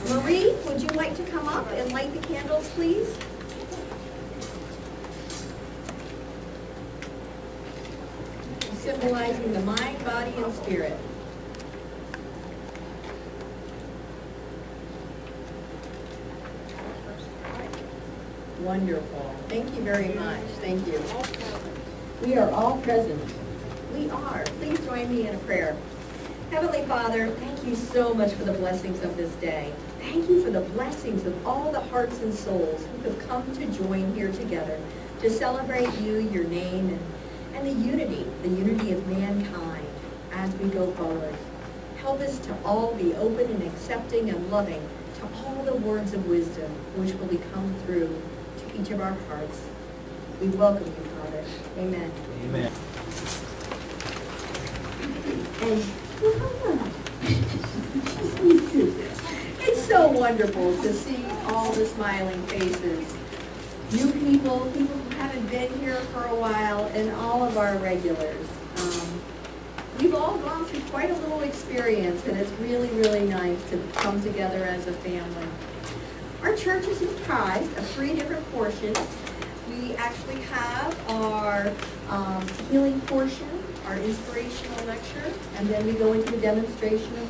Marie, would you like to come up and light the candles, please? Symbolizing the mind, body, and spirit. Wonderful. Thank you very much. Thank you. We are all present. We are. Please join me in a prayer. Heavenly Father, thank you so much for the blessings of this day. Thank you for the blessings of all the hearts and souls who have come to join here together to celebrate you, your name, and the unity of mankind as we go forward. Help us to all be open and accepting and loving to all the words of wisdom which will come through to each of our hearts. We welcome you, Father. Amen. Amen. And it's so wonderful to see all the smiling faces. You people who haven't been here for a while, and all of our regulars. We've all gone through quite a little experience, and it's really, really nice to come together as a family. Our church is comprised of 3 different portions. We actually have our healing portion, our inspirational lecture, and then we go into a demonstration of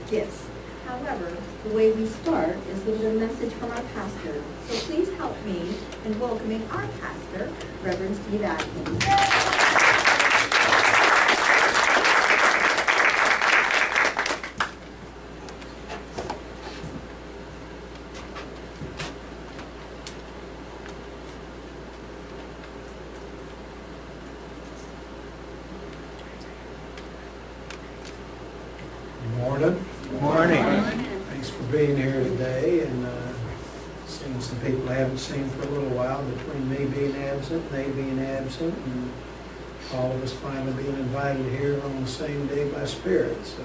gifts. However, the way we start is with a message from our pastor. So please help me in welcoming our pastor, Reverend Steve Atkins. Being here today, and seeing some people I haven't seen for a little while, between me being absent, they being absent, and all of us finally being invited here on the same day by Spirit. So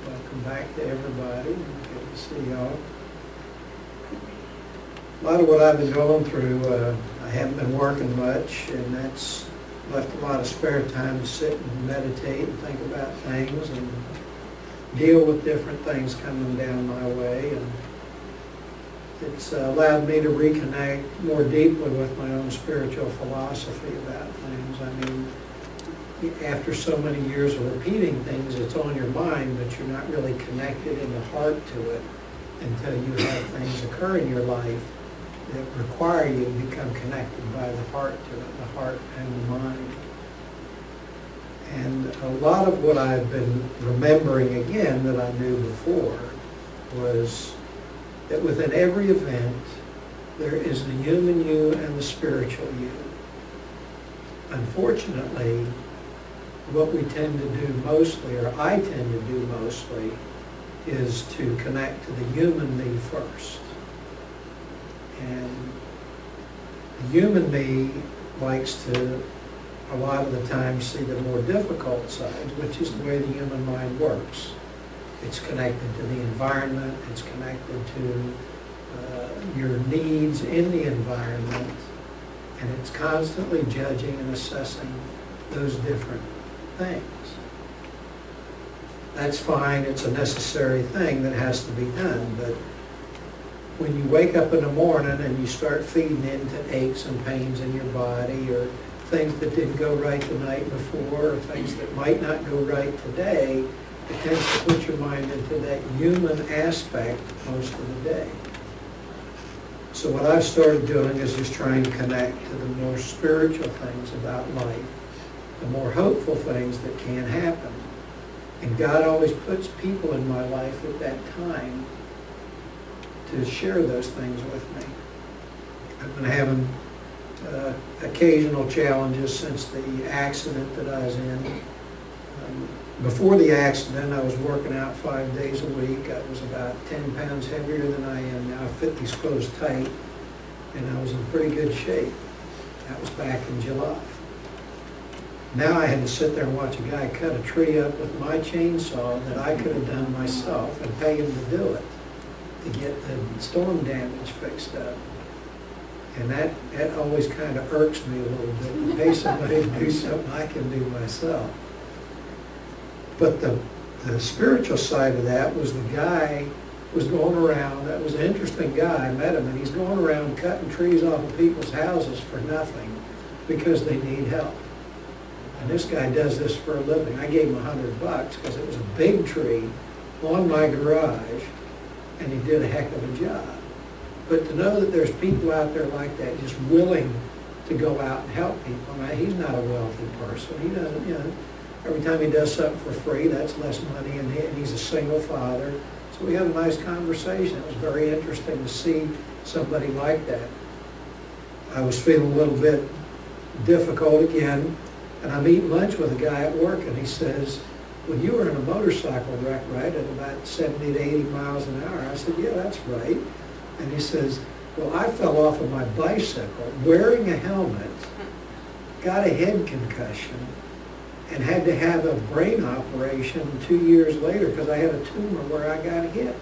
welcome back to everybody, and good to see y'all. A lot of what I've been going through, I haven't been working much, and that's left a lot of spare time to sit and meditate and think about things and deal with different things coming down my way, and it's allowed me to reconnect more deeply with my own spiritual philosophy about things. I mean, after so many years of repeating things, it's on your mind, but you're not really connected in the heart to it until you have things occur in your life that require you to become connected by the heart to it, the heart and the mind. And a lot of what I've been remembering again that I knew before was that within every event, there is the human you and the spiritual you. Unfortunately, what we tend to do mostly, or I tend to do mostly, is to connect to the human me first. And the human me likes to a lot of the time see the more difficult sides, which is the way the human mind works. It's connected to the environment, it's connected to your needs in the environment, and it's constantly judging and assessing those different things. That's fine, it's a necessary thing that has to be done, but when you wake up in the morning and you start feeding into aches and pains in your body, or things that didn't go right the night before, or things that might not go right today, it tends to put your mind into that human aspect most of the day. So what I've started doing is just trying to connect to the more spiritual things about life, the more hopeful things that can happen. And God always puts people in my life at that time to share those things with me. I've been having occasional challenges since the accident that I was in. Before the accident, I was working out 5 days a week. I was about 10 pounds heavier than I am now. I fit these clothes tight, and I was in pretty good shape. That was back in July. Now I had to sit there and watch a guy cut a tree up with my chainsaw that I could have done myself and pay him to do it to get the storm damage fixed up. And that always kind of irks me a little bit, to pay somebody to do something I can do myself. But the The spiritual side of that was the guy was going around, that was an interesting guy, I met him, and he's going around cutting trees off of people's houses for nothing because they need help. And this guy does this for a living. I gave him $100 because it was a big tree on my garage, and he did a heck of a job. But to know that there's people out there like that just willing to go out and help people. Now, he's not a wealthy person. He doesn't, every time he does something for free, that's less money, and he's a single father. So we had a nice conversation. It was very interesting to see somebody like that. I was feeling a little bit difficult again, and I'm eating lunch with a guy at work, and he says, well, you were in a motorcycle wreck, right, at about 70 to 80 miles an hour. I said, yeah, that's right. And he says, well, I fell off of my bicycle wearing a helmet, got a head concussion, and had to have a brain operation 2 years later because I had a tumor where I got hit.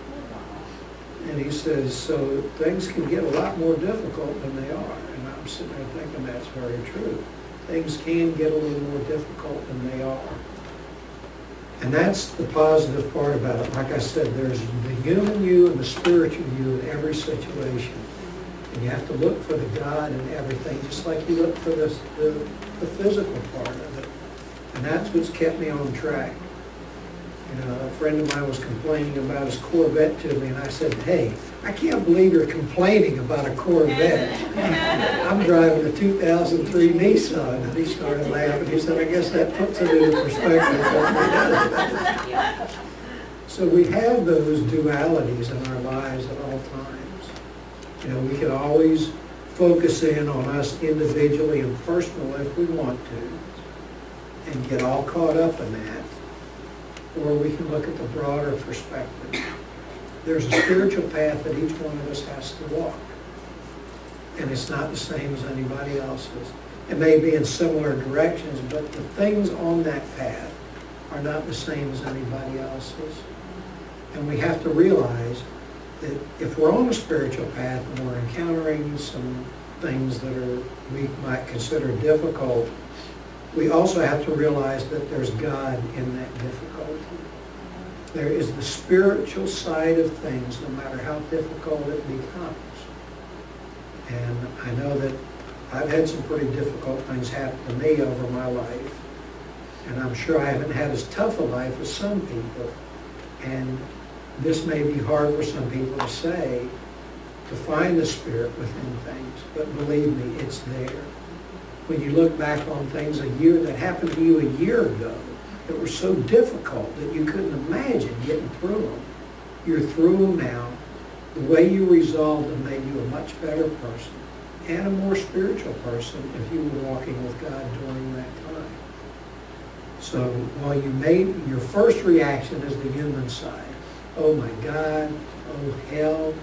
And he says, so things can get a lot more difficult than they are. And I'm sitting there thinking that's very true. Things can get a little more difficult than they are. And that's the positive part about it. Like I said, there's the human you and the spiritual you in every situation. And you have to look for the God in everything, just like you look for the physical part of it. And that's what's kept me on track. A friend of mine was complaining about his Corvette to me, and I said, hey, I can't believe you're complaining about a Corvette. I'm driving a 2003 Nissan. And he started laughing. He said, I guess that puts it into perspective. So we have those dualities in our lives at all times. We can always focus in on us individually and personally if we want to and get all caught up in that. Or we can look at the broader perspective. There's a spiritual path that each one of us has to walk. And it's not the same as anybody else's. It may be in similar directions, but the things on that path are not the same as anybody else's. And we have to realize that if we're on a spiritual path and we're encountering some things that we might consider difficult, we also have to realize that there's God in that difficulty. There is the spiritual side of things, no matter how difficult it becomes. And I know that I've had some pretty difficult things happen to me over my life. And I'm sure I haven't had as tough a life as some people. And this may be hard for some people to say, to find the Spirit within things. But believe me, it's there. When you look back on things that happened to you a year ago that were so difficult that you couldn't imagine getting through them, you're through them now. The way you resolved them made you a much better person and a more spiritual person if you were walking with God during that time. So while you made your first reaction is the human side, oh my God, oh hell,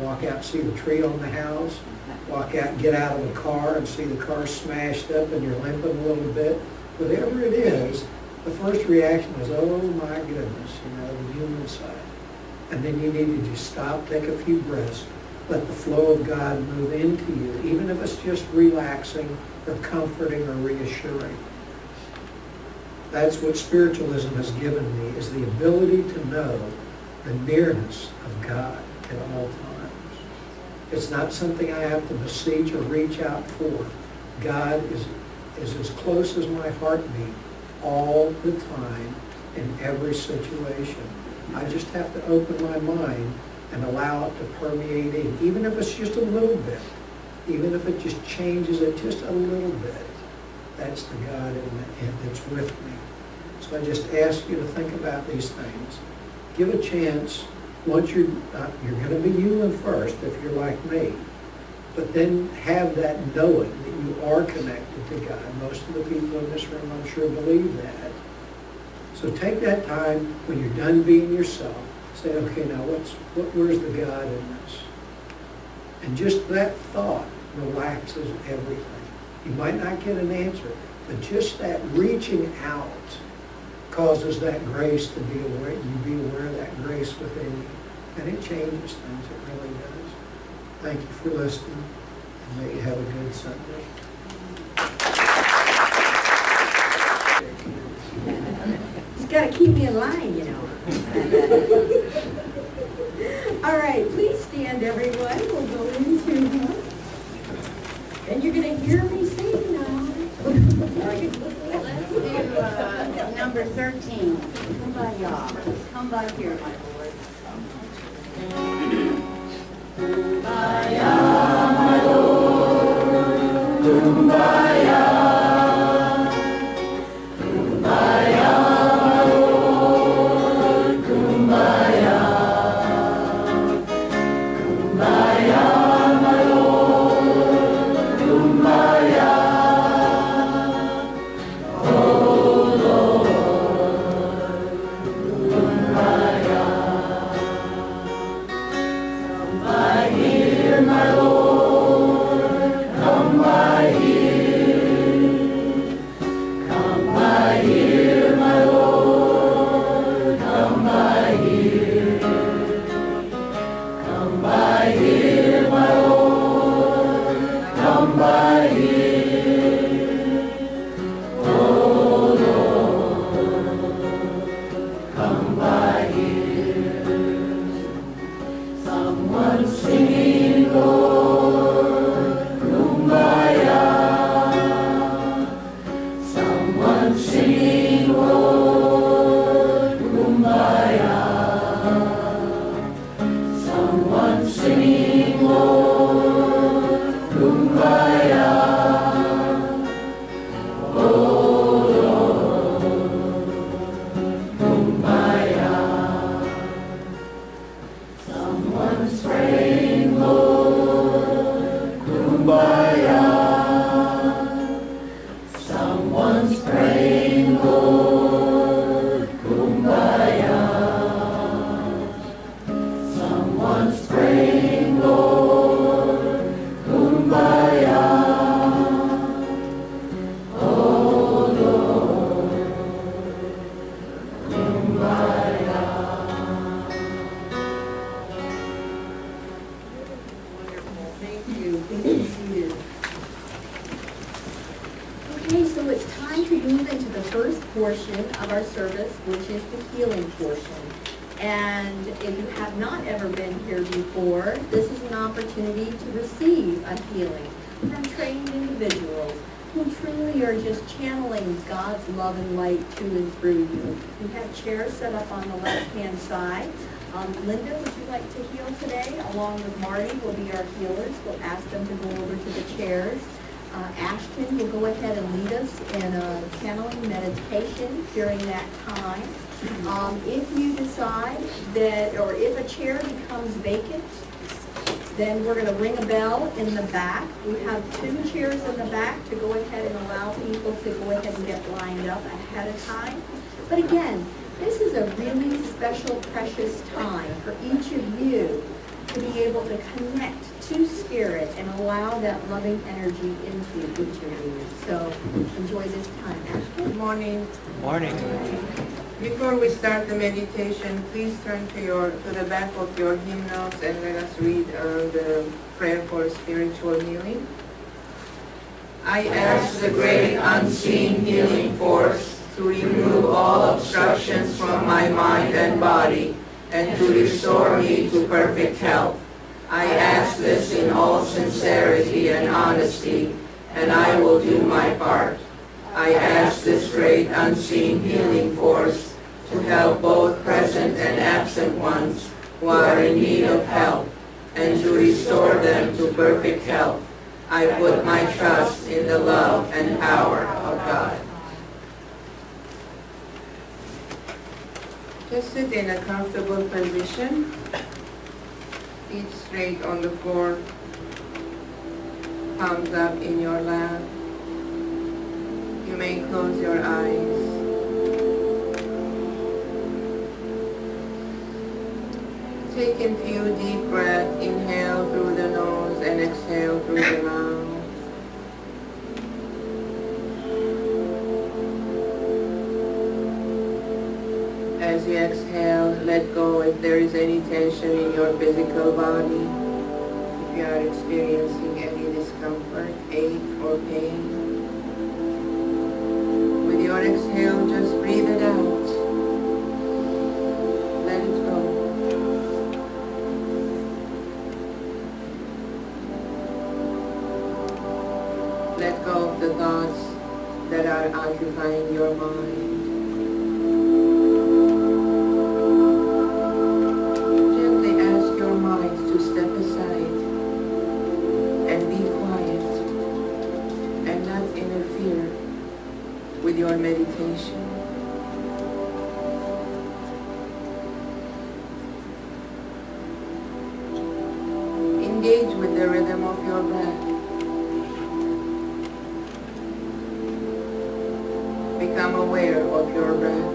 walk out and see the tree on the house, walk out and get out of the car and see the car smashed up and you're limping a little bit. Whatever it is, the first reaction is, oh my goodness, the human side. And then you need to just stop, take a few breaths, let the flow of God move into you, even if it's just relaxing or comforting or reassuring. That's what spiritualism has given me, is the ability to know the nearness of God at all times. It's not something I have to beseech or reach out for. God is as close as my heartbeat all the time in every situation. I just have to open my mind and allow it to permeate in, even if it's just a little bit, even if it just changes it just a little bit. That's the God that's with me. So I just ask you to think about these things. Give a chance. Once you're going to be human first if you're like me, but then have that knowing that you are connected to God. Most of the people in this room, I'm sure, believe that. So take that time when you're done being yourself. Say, okay, now where's the God in this? And just that thought relaxes everything. You might not get an answer, but just that reaching out causes that grace to be aware. You be aware of that grace within you, and it changes things. It really does. Thank you for listening, and may you have a good Sunday. It's got to keep me in line, All right, please stand, everyone. We'll go into, and you're going to hear me sing now. Let's do number 13. Come by y'all. Come by here, my Lord. Kumbaya, my Lord. Kumbaya. Kumbaya, my Lord. Kumbaya. Kumbaya, my Lord. Kumbaya. Okay, so it's time to move into the first portion of our service, which is the healing portion. And if you have not ever been here before, this is an opportunity to receive a healing from trained individuals who truly are just channeling God's love and light to and through you. We have chairs set up on the left-hand side. Linda, would you like to heal today? Along with Marty will be our healers. We'll ask them to go over to the chairs. Ashton will go ahead and lead us in a channeling meditation during that time. If you decide that, or if a chair becomes vacant, then we're going to ring a bell in the back. We have 2 chairs in the back to go ahead and allow people to go ahead and get lined up ahead of time. But again, this is a really special, precious time for each of you to be able to connect to Spirit and allow that loving energy into each of you. So enjoy this time. Ashton? Good morning. Morning. Before we start the meditation, please turn to the back of your hymnals and let us read the prayer for spiritual healing. I ask the great unseen healing force to remove all obstructions from my mind and body and to restore me to perfect health. I ask this in all sincerity and honesty, and I will do my part. I ask this great unseen healing force to help both present and absent ones who are in need of help and to restore them to perfect health. I put my trust in the love and power of God. Just sit in a comfortable position, feet straight on the floor, palms up in your lap. You may close your eyes. Take a few deep breaths, inhale through the nose and exhale through the mouth. As you exhale, let go if there is any tension in your physical body. If you are experiencing any discomfort, ache, or pain. With your exhale, just breathe it out. thoughts that are occupying your mind. Gently ask your mind to step aside and be quiet and not interfere with your meditation. Engage with the rhythm of your breath. Become aware of your breath.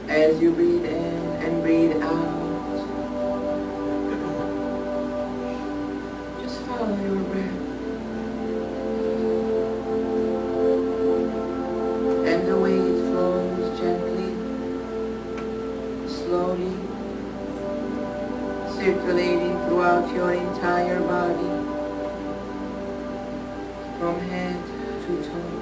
As you breathe in and breathe out, just follow your breath. And the way it flows gently, slowly, circulating throughout your entire body, from head to toe.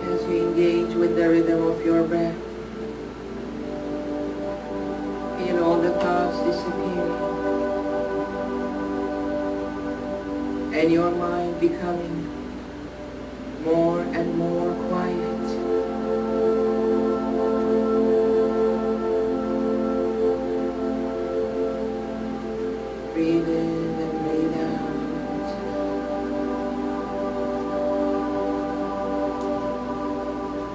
As you engage with the rhythm of your breath, feel all the thoughts disappearing and your mind becoming more and more quiet. Breathe in and breathe out.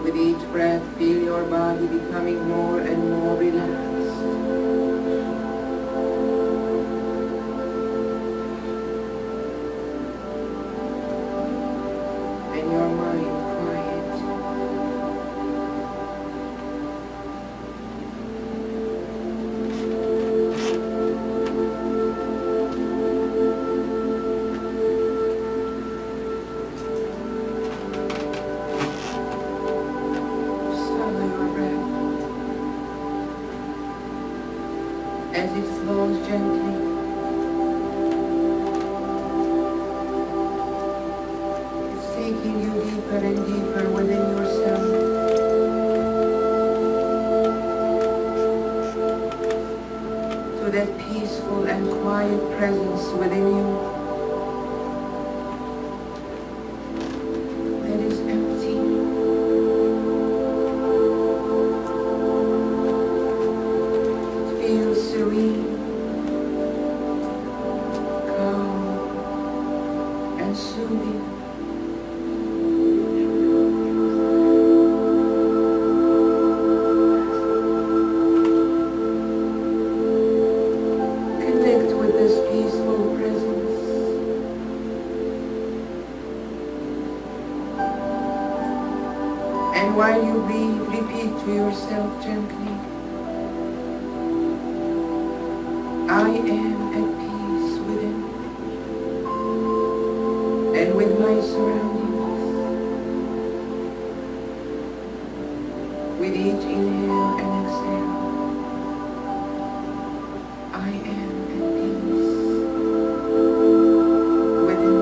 With each breath, feel your body becoming more and more relaxed. And your mind quiet. Just follow your breath as it flows gently. Taking you deeper and deeper within yourself. To that peaceful and quiet presence within you that is empty. It feels serene, calm, and soothing. And while you breathe, repeat to yourself gently, I am at peace within and with my surroundings. With each inhale and exhale, I am at peace within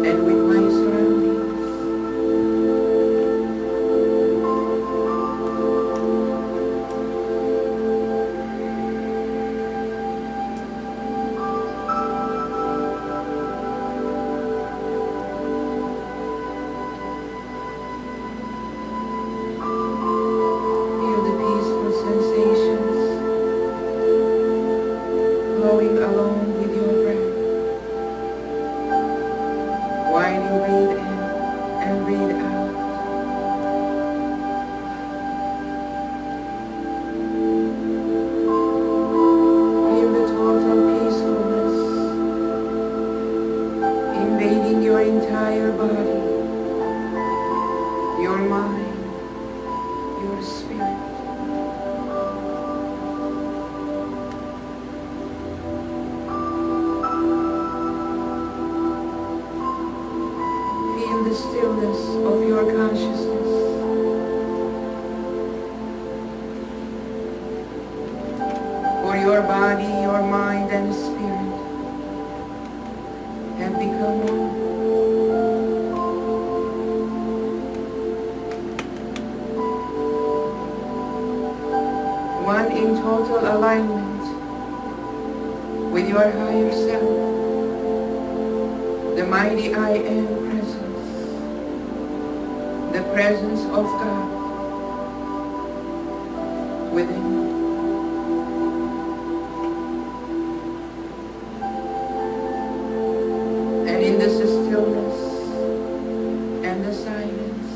and with my surroundings. Flowing along with your breath while you breathe in and breathe out. Feel the total peacefulness invading your entire body, your mind, your spirit. The stillness of your consciousness. For your body, your mind, and spirit have become one. total alignment with your higher self, the mighty I Am presence, the presence of God within. And in this stillness and the silence,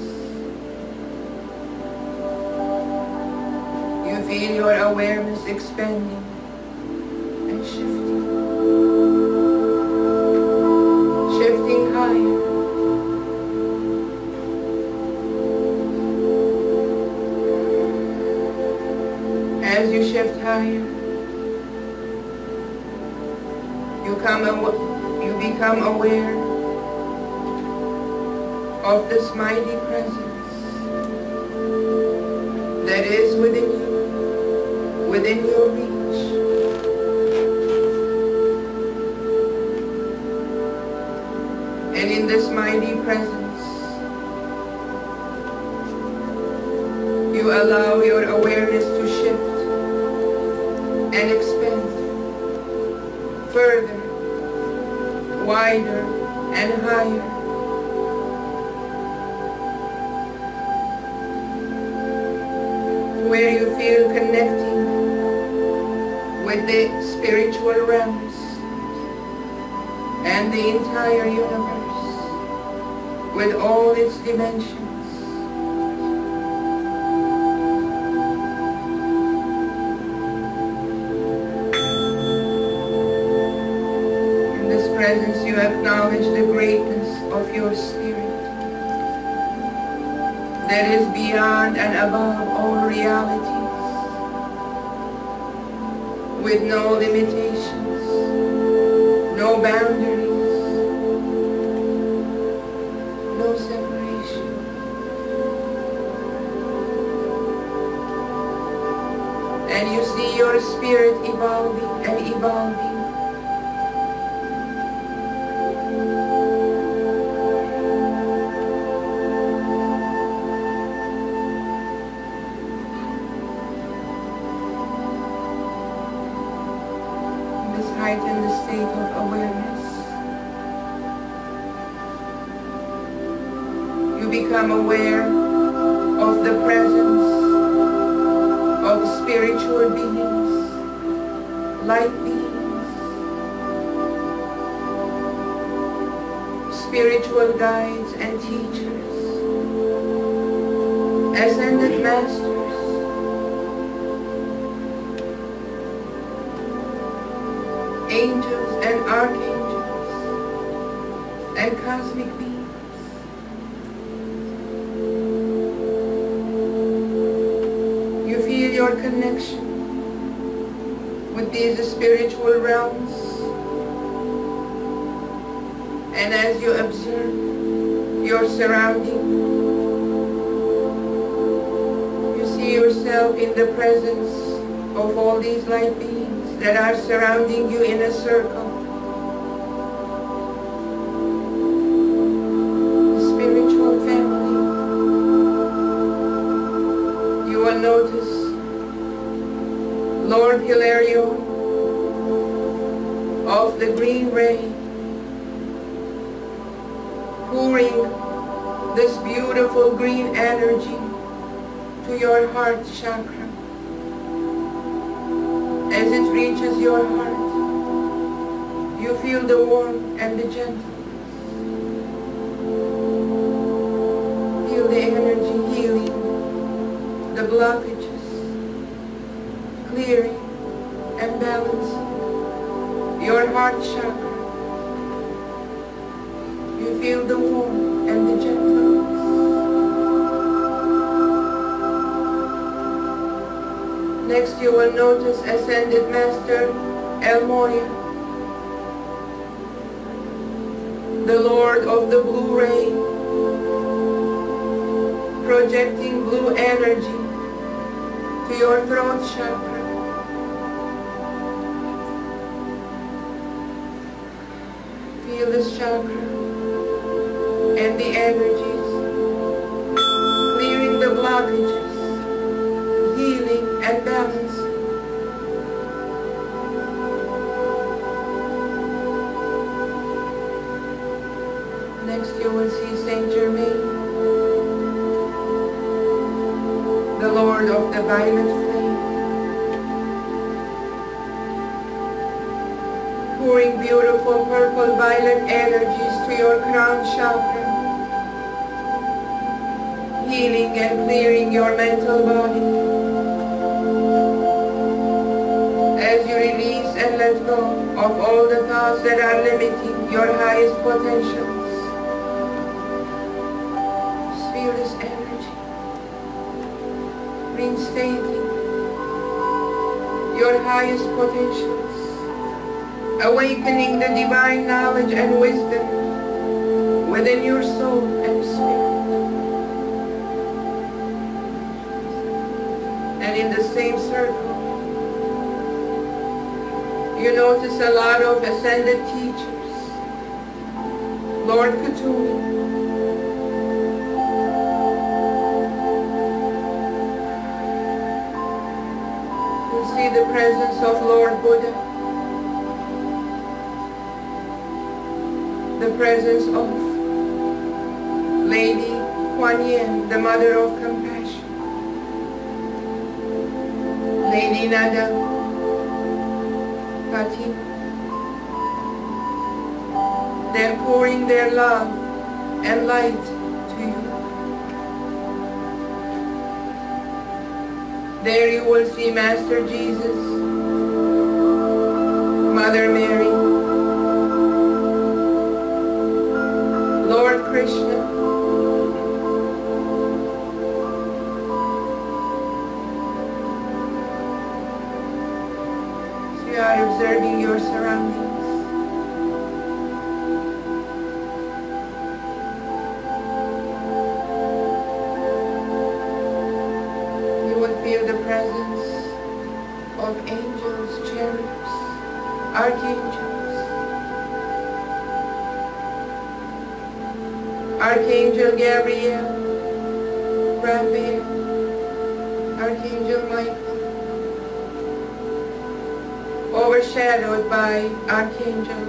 you feel your awareness expanding and shifting, shifting higher. As you shift higher, you become aware of this mighty presence that is within you, within your reach. And in this mighty presence, you allow your awareness to shift and expand further, wider and higher. Where you feel connecting with the spiritual realms and the entire universe with all its dimensions. Presence, you acknowledge the greatness of your spirit that is beyond and above all realities, with no limitations, no boundaries, no separation. And you see your spirit evolving and evolving, heighten the state of awareness. You become aware of the presence of spiritual beings, light beings, spiritual guides and teachers, ascended masters, angels and archangels and cosmic beings. You feel your connection with these spiritual realms, and as you observe your surrounding, you see yourself in the presence of all these light beings that are surrounding you in a circle. The spiritual family. You will notice Lord Hilario of the green ray pouring this beautiful green energy to your heart chakra. As it reaches your heart, you feel the warmth and the gentleness. Feel the energy healing the blockages, clearing and balancing your heart chakra. You feel the warmth and the gentleness. Next, you will notice Ascended Master El Moya, the Lord of the Blue Ray, projecting blue energy to your throat chakra. Feel this chakra and the energies, clearing the blockages, healing and balancing Next you will see Saint Germain, the Lord of the violet flame, pouring beautiful purple violet energies to your crown chakra, healing and clearing your mental body as you release and let go of all the thoughts that are limiting your highest potentials. Just feel this energy reinstating your highest potentials, awakening the divine knowledge and wisdom within your soul and spirit. And in the same circle, you notice a lot of ascended teachers. Lord Cthulhu, you see the presence of Lord Buddha, the presence of Lady Kuan Yin, the Mother of Compassion, Lady Nada Fatima. They're pouring their love and light to you. There you will see Master Jesus, Mother Mary, Lord Krishna, so you are observing your surroundings. Feel the presence of angels, cherubs, archangels. Archangel Gabriel, Raphael, Archangel Michael, overshadowed by Archangel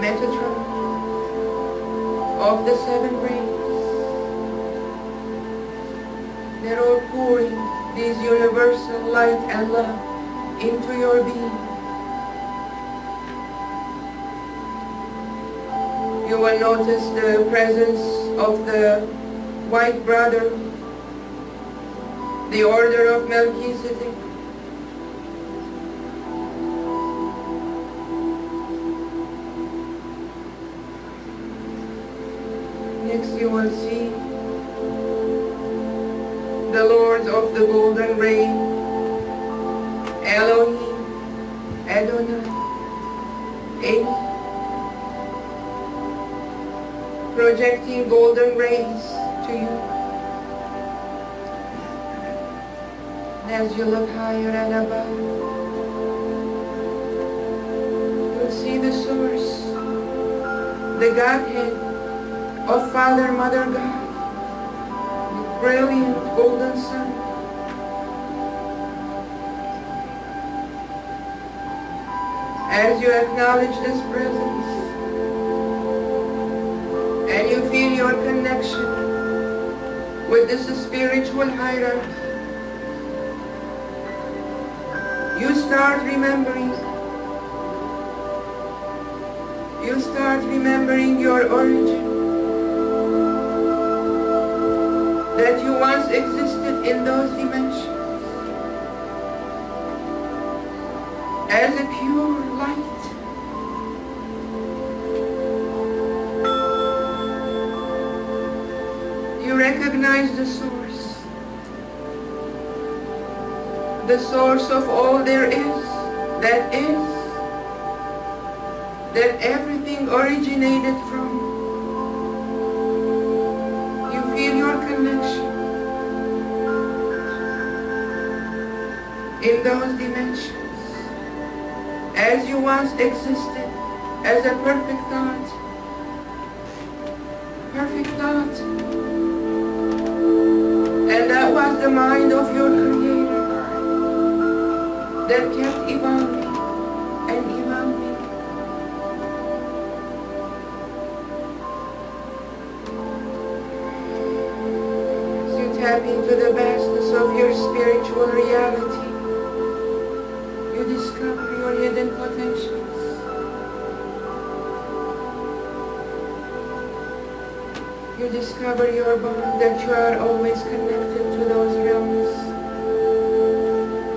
Metatron of the seven rays. They're all pouring this universal light and love into your being. You will notice the presence of the White Brother, the Order of Melchizedek. Next you will see the Lords of the Golden Rain, Elohim, Adonai, Amy, projecting golden rays to you. And as you look higher and above, you'll see the source, the Godhead of Father, Mother, God. Brilliant golden sun. As you acknowledge this presence and you feel your connection with this spiritual hierarchy, you start remembering. You start remembering your origin. That you once existed in those dimensions as a pure light. You recognize the source of all there is, that everything originated from. Feel your connection in those dimensions as you once existed as a perfect thought. And that was the mind of your Creator that kept evolving and evolving tap into the vastness of your spiritual reality, you discover your hidden potentials. You discover your bond, that you are always connected to those realms.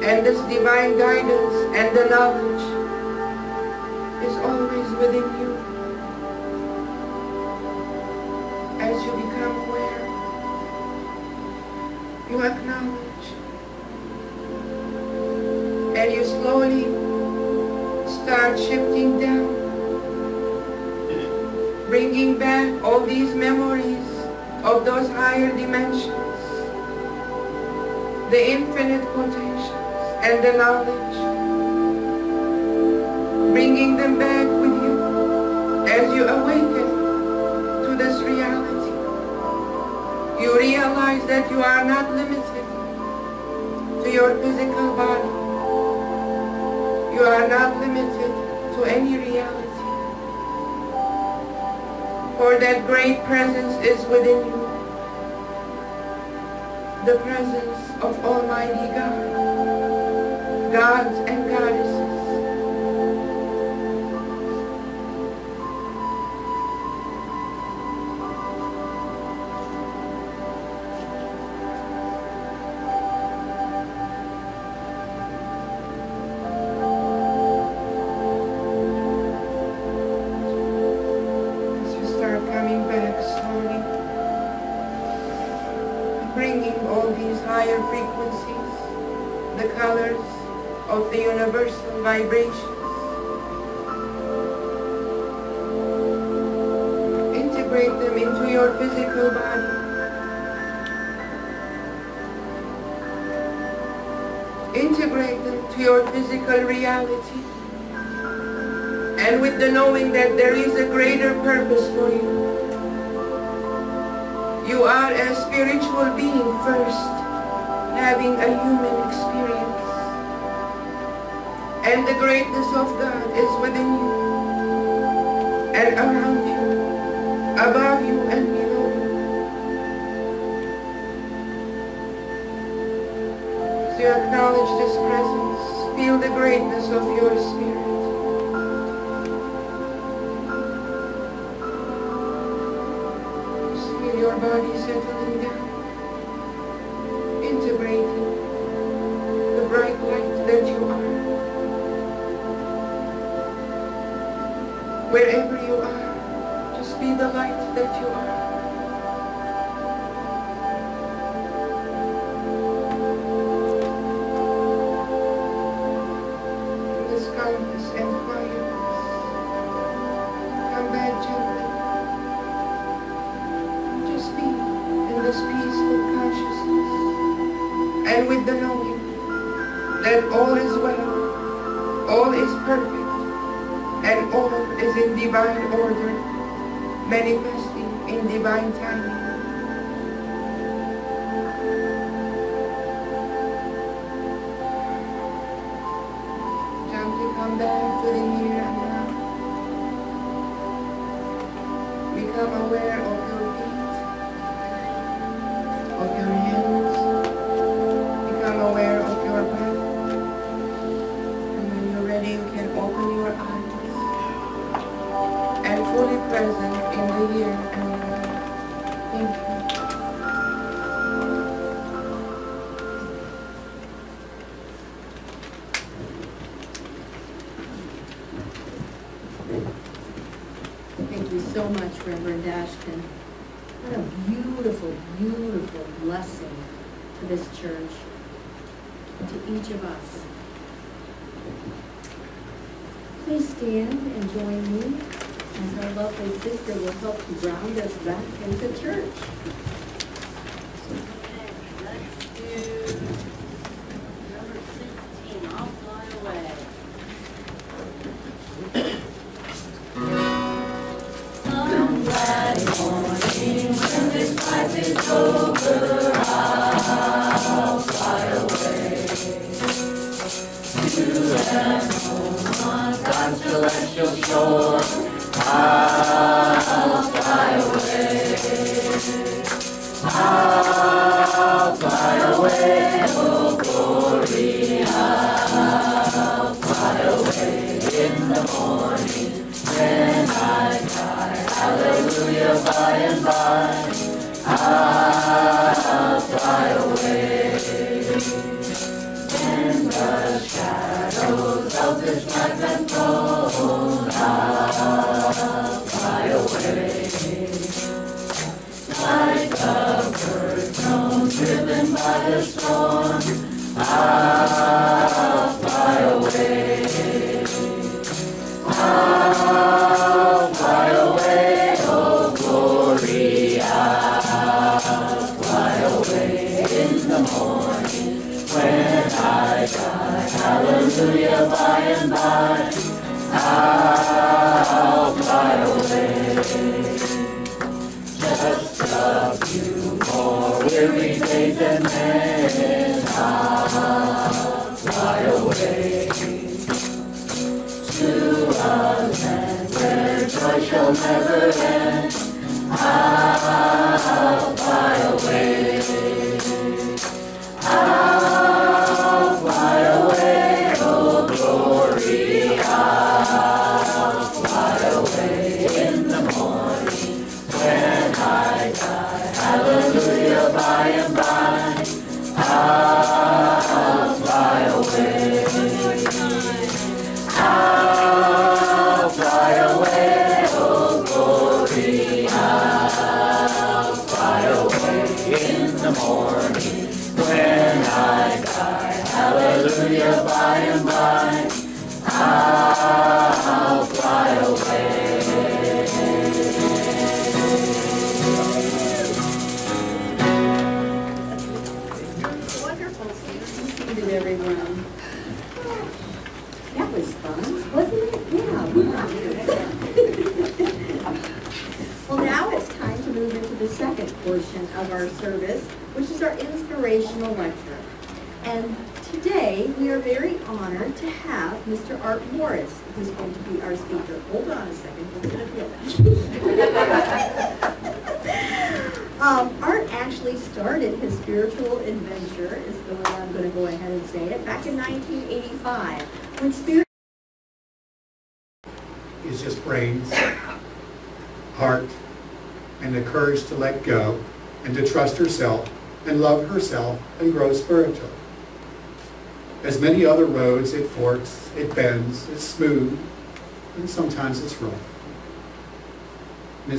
And this divine guidance and the knowledge is always within you. As you become aware, you acknowledge, and you slowly start shifting down, bringing back all these memories of those higher dimensions, the infinite potentials and the knowledge, bringing them back with you as you awaken to this reality. You realize that you are not limited to your physical body. You are not limited to any reality. For that great presence is within you. The presence of Almighty God, gods and goddesses. Higher frequencies, the colors of the universal vibrations. Integrate them into your physical body. Integrate them to your physical reality. And with the knowing that there is a greater purpose for you. You are a spiritual being first, having a human experience. And the greatness of God is within you, and around you, above you and below you. So you acknowledge this presence, feel the greatness of your spirit. Just feel your body settling down. Integrating the bright light that you are. Wherever you are, just be the light that you are. In this calmness and quietness, come back gently. Just be in this peaceful consciousness. And with the knowing that all is well, all is perfect, and all is in divine order, manifesting in divine timing. Gently come back to the here and now. Become aware of your feet, of your hands. Become aware of your breath. And when you're ready, you can open your eyes. And fully present in the here and now. Thank you. Thank you so much, Reverend Ashton. What a beautiful, beautiful blessing to this church, to each of us. Please stand and join me as our lovely sister will help to ground us back into church. Let's do number 16, I'll Fly Away. I'm glad morning when this life is over, I'll fly away to that home on God's celestial shore. I'll fly away. I'll and by, I'll fly away. In the shadows of this life enthroned, I'll fly away. Like a bird thrown, driven by the storm, I'll fly away. I'll fly away, oh glory, I'll fly away in the morning when I die. Hallelujah, by and by, I'll fly away. Just a few more weary days and then I'll fly away to a land where joy shall never end. I'll fly away. I'll fly away, oh glory. I'll fly away in the morning when I die. Hallelujah, by and by, I'll fly away. I'll fly away, oh glory, I'll fly away in the morning when I die. Hallelujah, by and by, I'll fly away. Wonderful. Please be seated, everyone. That was fun, wasn't it? Yeah. Well, now it's time to move into the second portion of our service, which is our inspirational lecture. And today, we are very honored to have Mr. Art Morris, who's going to be our speaker. Hold on a second. We're going to feel that. Art actually started his spiritual adventure, is the way I'm going to go ahead and say it, back in 1985, when spirit is just brains, heart, and the courage to let go and to trust herself and love herself and grow spiritual. As many other roads, it forks, it bends, it's smooth, and sometimes it's rough. And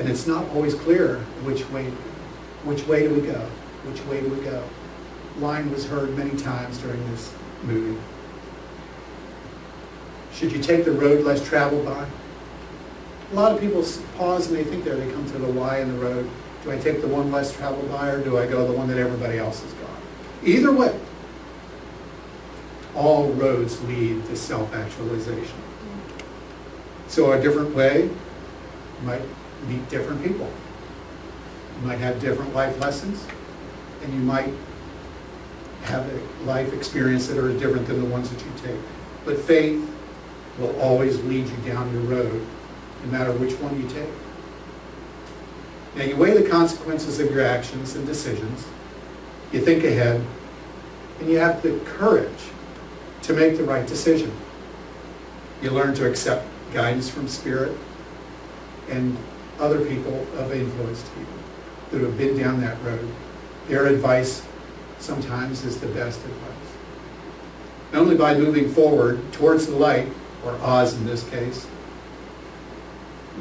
it's not always clear which way do we go? Which way do we go? Line was heard many times during this movie. Should you take the road less traveled by? A lot of people pause and they think there, they come to the Y in the road. Do I take the one less traveled by, or do I go the one that everybody else has gone? Either way, all roads lead to self-actualization. So a different way might meet different people. You might have different life lessons, and you might have a life experience that are different than the ones that you take. But faith will always lead you down your road, no matter which one you take. Now you weigh the consequences of your actions and decisions, you think ahead, and you have the courage to make the right decision. You learn to accept guidance from Spirit and other people of influence to you that have been down that road. Their advice sometimes is the best advice. Only by moving forward towards the light, or Oz in this case,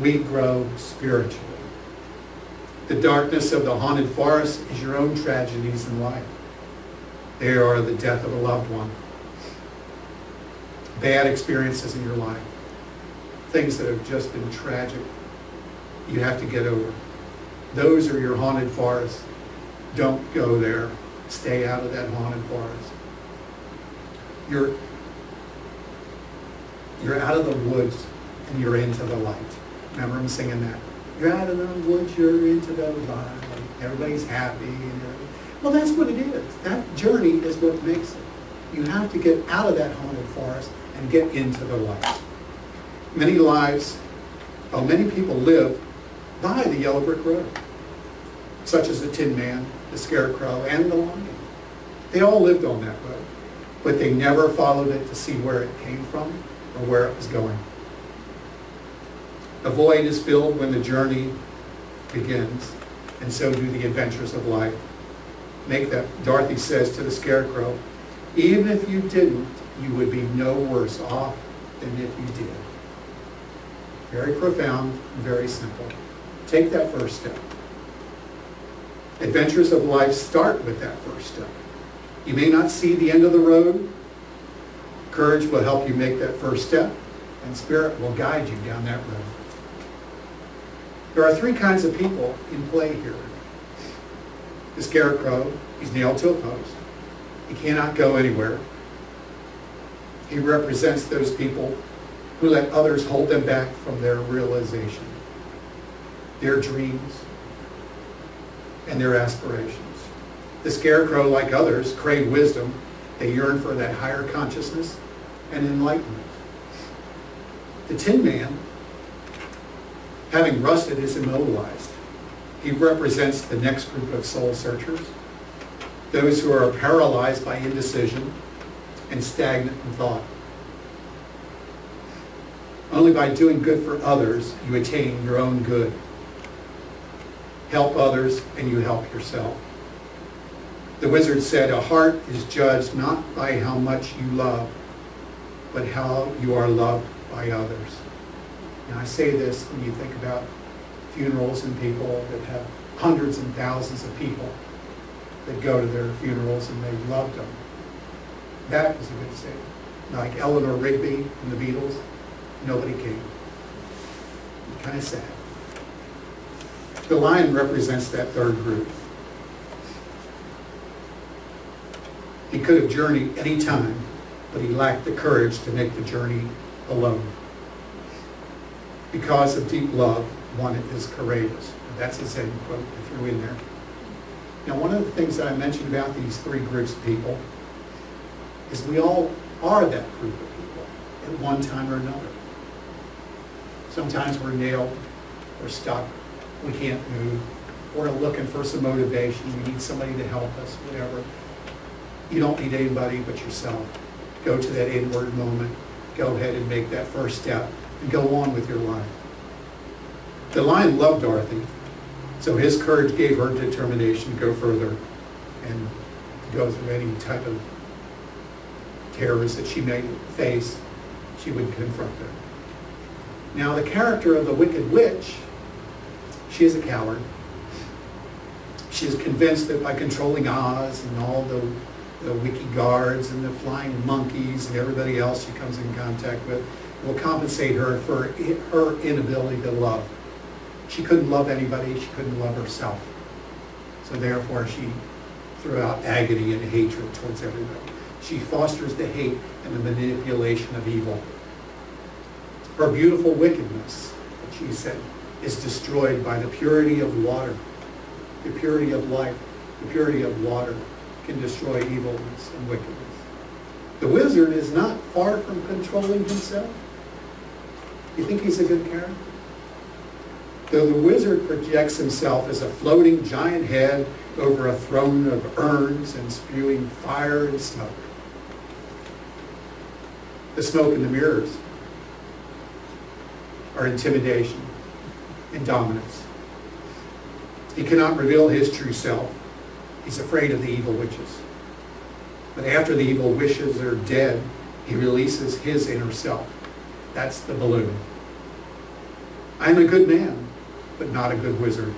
we grow spiritually. The darkness of the haunted forest is your own tragedies in life. They are the death of a loved one, bad experiences in your life, things that have just been tragic, you have to get over. Those are your haunted forests. Don't go there. Stay out of that haunted forest. You're out of the woods and you're into the light. Remember I'm singing that. You're out of the woods, you're into the light. Everybody's happy. Well, that's what it is. That journey is what makes it. You have to get out of that haunted forest and get into the light. Many people live by the yellow brick road, such as the Tin Man, the Scarecrow, and the Lion. They all lived on that road, but they never followed it to see where it came from or where it was going. A void is filled when the journey begins, and so do the adventures of life. Make that, Dorothy says to the Scarecrow, even if you didn't, you would be no worse off than if you did. Very profound, very simple. Take that first step. Adventures of life start with that first step. You may not see the end of the road. Courage will help you make that first step, and Spirit will guide you down that road. There are three kinds of people in play here. The Scarecrow, he's nailed to a post. He cannot go anywhere. He represents those people who let others hold them back from their realization, their dreams, and their aspirations. The Scarecrow, like others, crave wisdom. They yearn for that higher consciousness and enlightenment. The Tin Man, having rusted, is immobilized. He represents the next group of soul searchers, those who are paralyzed by indecision and stagnant in thought. Only by doing good for others you attain your own good. Help others and you help yourself. The wizard said, a heart is judged not by how much you love, but how you are loved by others. And I say this when you think about funerals and people that have hundreds and thousands of people that go to their funerals and they loved them. That is a good statement. Like Eleanor Rigby and the Beatles, nobody came. Kind of sad. The lion represents that third group. He could have journeyed any time, but he lacked the courage to make the journey alone. Because of deep love, one is courageous. That's his end quote, if you're in there. Now, one of the things that I mentioned about these three groups of people is we all are that group of people at one time or another. Sometimes we're nailed, we're stuck, we can't move, we're looking for some motivation, we need somebody to help us, whatever. You don't need anybody but yourself. Go to that inward moment, go ahead and make that first step, and go on with your life. The lion loved Dorothy, so his courage gave her determination to go further and to go through any type of terrors that she may face, she would confront them. Now, the character of the Wicked Witch, she is a coward. She is convinced that by controlling Oz and all the wiki guards and the flying monkeys and everybody else she comes in contact with will compensate her for her inability to love. She couldn't love anybody, she couldn't love herself. So therefore she threw out agony and hatred towards everybody. She fosters the hate and the manipulation of evil. Her beautiful wickedness, she said, is destroyed by the purity of water, the purity of life, the purity of water can destroy evilness and wickedness. The wizard is not far from controlling himself. You think he's a good character? Though the wizard projects himself as a floating giant head over a throne of urns and spewing fire and smoke. The smoke in the mirrors are intimidation and dominance. He cannot reveal his true self. He's afraid of the evil witches. But after the evil witches are dead, he releases his inner self. That's the balloon. I am a good man, but not a good wizard.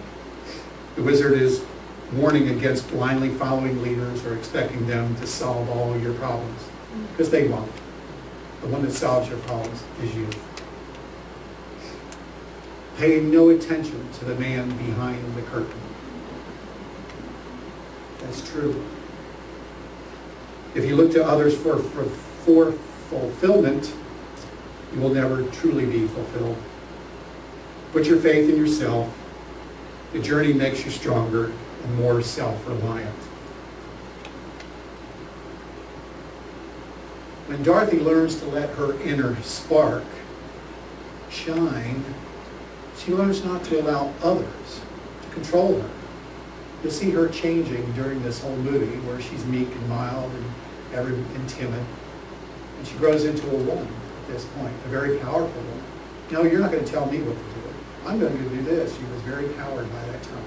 The wizard is warning against blindly following leaders or expecting them to solve all your problems, because they won't. The one that solves your problems is you. Paying no attention to the man behind the curtain. That's true. If you look to others for fulfillment, you will never truly be fulfilled. Put your faith in yourself. The journey makes you stronger and more self-reliant. When Dorothy learns to let her inner spark shine, she learns not to allow others to control her. You'll see her changing during this whole movie, where she's meek and mild and timid. And she grows into a woman at this point, a very powerful woman. No, you're not going to tell me what to do. I'm going to do this. She was very powered by that tone.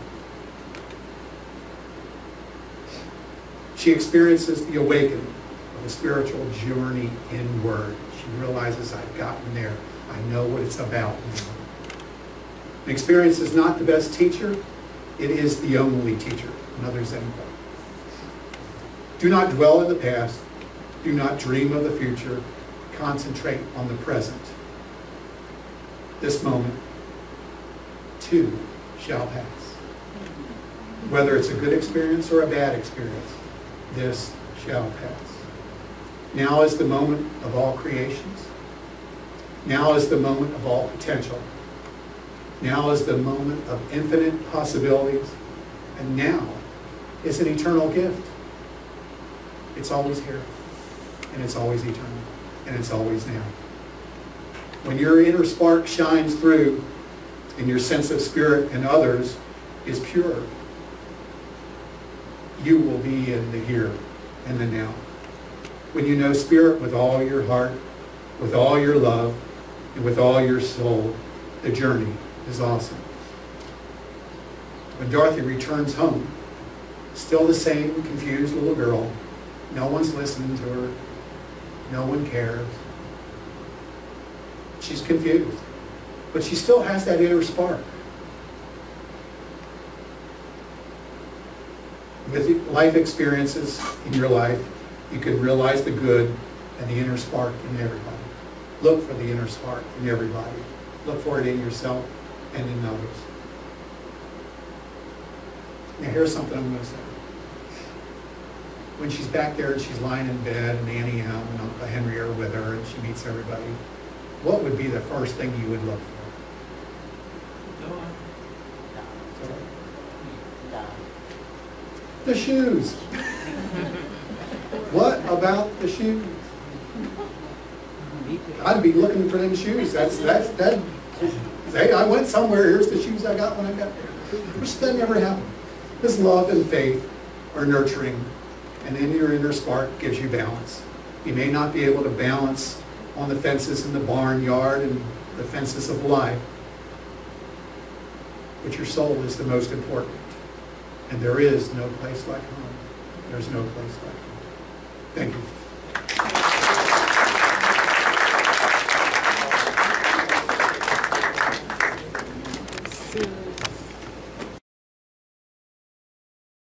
She experiences the awakening of a spiritual journey inward. She realizes, I've gotten there. I know what it's about now. An experience is not the best teacher. It is the only teacher. Another Zen quote. Do not dwell in the past. Do not dream of the future. Concentrate on the present. This moment, too, shall pass. Whether it's a good experience or a bad experience, this shall pass. Now is the moment of all creations. Now is the moment of all potential. Now is the moment of infinite possibilities. And now is an eternal gift. It's always here. And it's always eternal. And it's always now. When your inner spark shines through and your sense of spirit and others is pure, you will be in the here and the now. When you know spirit with all your heart, with all your love, and with all your soul, the journey is awesome. When Dorothy returns home, still the same confused little girl, no one's listening to her, no one cares. She's confused, but she still has that inner spark. With life experiences in your life, you can realize the good and the inner spark in everybody. Look for the inner spark in everybody. Look for it in yourself and in others. Now here's something I'm going to say. When she's back there and she's lying in bed and Annie M and Uncle Henry are with her and she meets everybody, what would be the first thing you would look for? The shoes. What about the shoes? I'd be looking for them shoes. Hey, I went somewhere. Here's the shoes I got when I got there. Which that never happened. This love and faith are nurturing, and in your inner spark gives you balance. You may not be able to balance on the fences in the barnyard and the fences of life, but your soul is the most important. And there is no place like home. There's no place like home. Thank you.